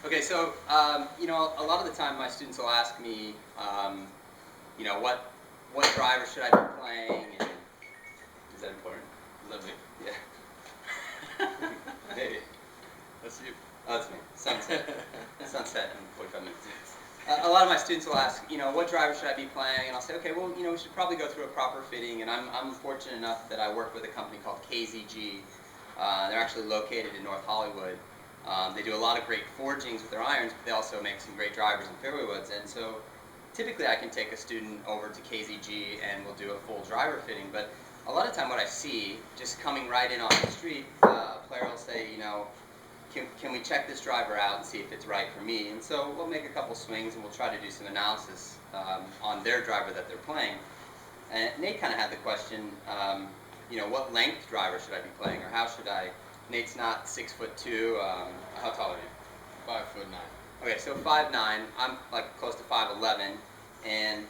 Okay, so a lot of the time my students will ask me, what driver should I be playing? And is that important? Is that me? Yeah. Maybe. That's you. Oh, that's me. Sunset. Sunset in 45 minutes. A lot of my students will ask, what driver should I be playing? And I'll say, okay, well, we should probably go through a proper fitting. And I'm fortunate enough that I work with a company called KZG. They're actually located in North Hollywood. They do a lot of great forgings with their irons, but they also make some great drivers and fairway woods. And so typically I can take a student over to KZG and we'll do a full driver fitting. But a lot of time what I see, just coming right in on the street, a player will say, can we check this driver out and see if it's right for me? And so we'll make a couple swings and we'll try to do some analysis on their driver that they're playing. And Nate kind of had the question, what length driver should I be playing, or how should I? Nate's not 6'2". How tall are you? 5'9". Okay, so 5'9". I'm like close to 5'11", and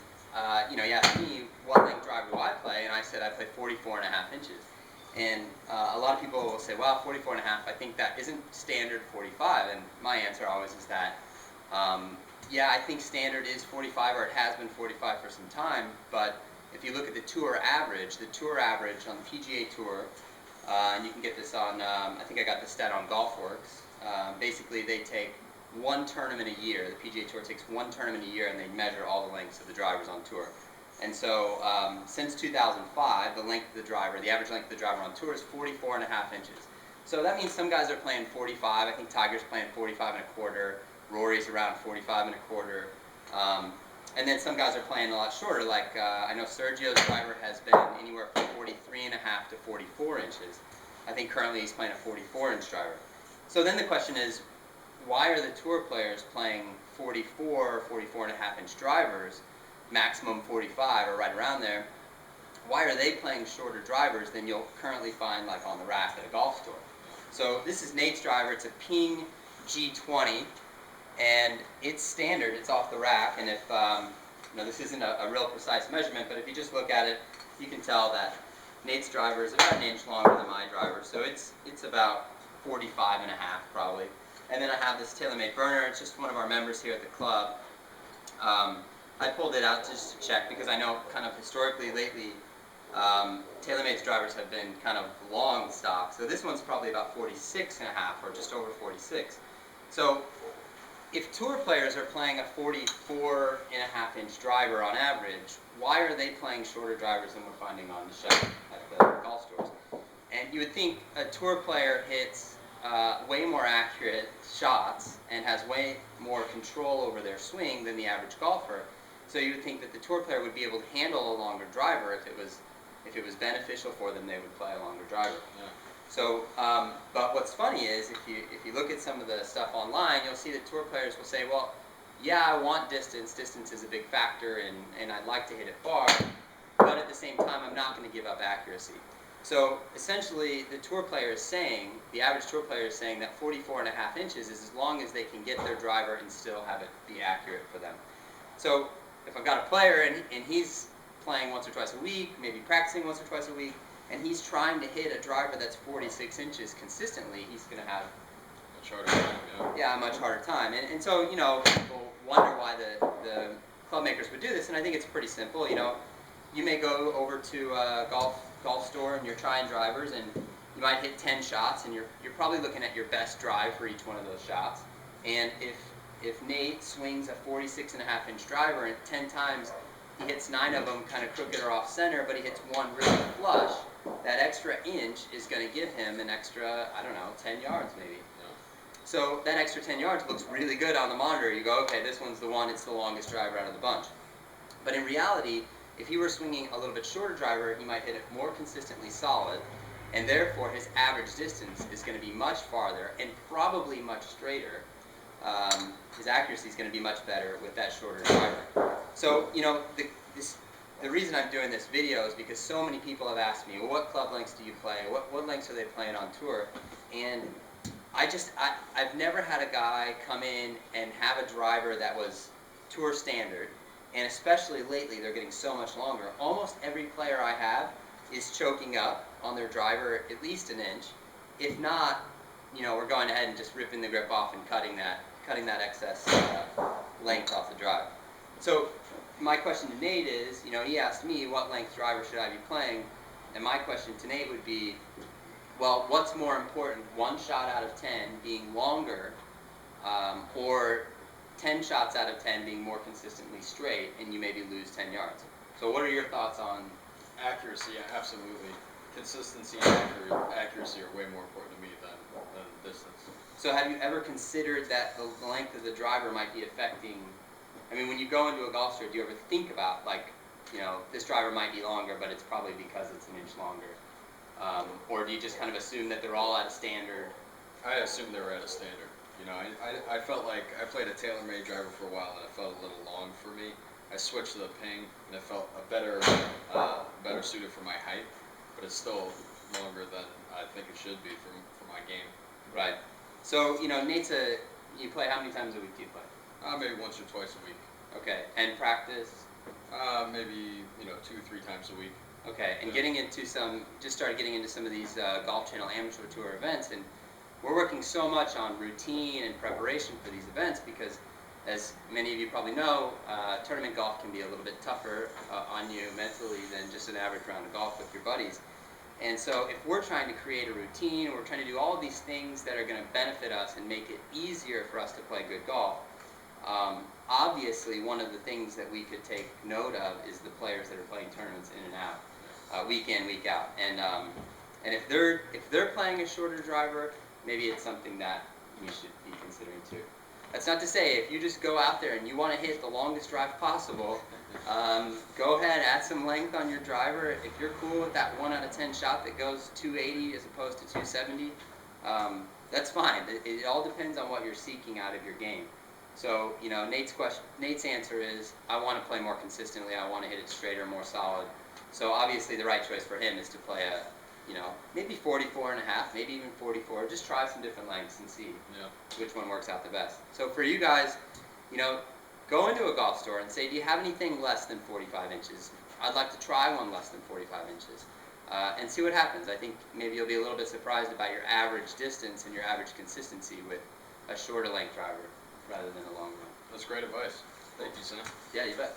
you asked me what length driver do I play, and I said I play 44.5 inches. And a lot of people will say, well, 44.5, I think that isn't standard 45. And my answer always is that, yeah, I think standard is 45, or it has been 45 for some time. But if you look at the tour average on the PGA Tour, and you can get this on, I think I got the stat on GolfWorks. Basically, they take one tournament a year. The PGA Tour takes one tournament a year, and they measure all the lengths of the drivers on tour. And so since 2005, the length of the driver, the average length of the driver on tour is 44.5 inches. So that means some guys are playing 45. I think Tiger's playing 45.25. Rory's around 45.25. And then some guys are playing a lot shorter. Like I know Sergio's driver has been anywhere from 43.5 to 44 inches. I think currently he's playing a 44-inch driver. So then the question is, why are the tour players playing 44 or 44.5-inch drivers? Maximum 45 or right around there. Why are they playing shorter drivers than you'll currently find like on the rack at a golf store? So this is Nate's driver. It's a Ping G20, and it's standard. It's off the rack, and if this isn't a real precise measurement, but if you just look at it, you can tell that Nate's driver is about an inch longer than my driver. So it's about 45.5 probably. And then I have this Taylormade Burner. It's just one of our members here at the club. I pulled it out just to check because I know kind of historically lately Taylormade's drivers have been kind of long stock. So this one's probably about 46.5 or just over 46. So if tour players are playing a 44.5-inch driver on average, why are they playing shorter drivers than we're finding on the shelf at the golf stores? And you would think a tour player hits way more accurate shots and has way more control over their swing than the average golfer. So you would think that the tour player would be able to handle a longer driver if it was beneficial for them. They would play a longer driver. Yeah. So, but what's funny is if you look at some of the stuff online, you'll see that tour players will say, well, yeah, I want distance. Distance is a big factor, and I'd like to hit it far, but at the same time, I'm not going to give up accuracy. So essentially, the average tour player is saying that 44.5 inches is as long as they can get their driver and still have it be accurate for them. So if I've got a player and he's playing once or twice a week, maybe practicing once or twice a week, and he's trying to hit a driver that's 46 inches consistently, he's going to have much harder time. Yeah, a much harder time. And so, people wonder why the club makers would do this, and I think it's pretty simple. You may go over to a golf store and you're trying drivers, and you might hit 10 shots, and you're probably looking at your best drive for each one of those shots. And if Nate swings a 46.5-inch driver and 10 times he hits 9 of them kind of crooked or off center, but he hits one really flush, that extra inch is going to give him an extra, 10 yards maybe. Yeah. So that extra 10 yards looks really good on the monitor. You go, okay, this one's the one, it's the longest driver out of the bunch. But in reality, if he were swinging a little bit shorter driver, he might hit it more consistently solid, and therefore his average distance is going to be much farther and probably much straighter. His accuracy is going to be much better with that shorter driver. So, the reason I'm doing this video is because so many people have asked me, well, what club lengths do you play? What lengths are they playing on tour? And I've never had a guy come in and have a driver that was tour standard, and especially lately they're getting so much longer. Almost every player I have is choking up on their driver at least an inch. If not, we're going ahead and just ripping the grip off and cutting that cutting that excess length off the drive. So my question to Nate is, he asked me what length driver should I be playing, and my question to Nate would be, well, what's more important, 1 shot out of 10 being longer, or 10 shots out of 10 being more consistently straight, and you maybe lose 10 yards. So what are your thoughts on Accuracy, absolutely. Consistency and accuracy are way more important to me than distance. So have you ever considered that the length of the driver might be affecting, when you go into a golf store, do you ever think about, this driver might be longer, but it's probably because it's an inch longer? Or do you just kind of assume that they're all at a standard? I assume they were at a standard. I felt like I played a Taylormade driver for a while and it felt a little long for me. I switched to the ping and it felt better suited for my height, but it's still longer than I think it should be for my game. Right. So, Nate's you play, how many times a week do you play? Maybe once or twice a week. Okay. And practice? Maybe 2-3 times a week. Okay. And just started getting into some of these Golf Channel Amateur Tour events, and we're working so much on routine and preparation for these events because, as many of you probably know, tournament golf can be a little bit tougher on you mentally than just an average round of golf with your buddies. And so if we're trying to create a routine, we're trying to do all of these things that are going to benefit us and make it easier for us to play good golf, obviously one of the things that we could take note of is the players that are playing tournaments in and out, week in, week out. And if they're playing a shorter driver, maybe it's something that we should be considering too. That's not to say if you just go out there and you want to hit the longest drive possible, go ahead, add some length on your driver. If you're cool with that 1 out of 10 shot that goes 280 as opposed to 270, that's fine. It all depends on what you're seeking out of your game. So, Nate's answer is, I want to play more consistently. I want to hit it straighter, more solid. So obviously the right choice for him is to play maybe 44 and a half, maybe even 44. Just try some different lengths and see which one works out the best. So for you guys, go into a golf store and say, do you have anything less than 45 inches? I'd like to try one less than 45 inches. And see what happens. I think maybe you'll be a little bit surprised about your average distance and your average consistency with a shorter length driver rather than a long one. That's great advice. Thank you, Sam. Yeah, you bet.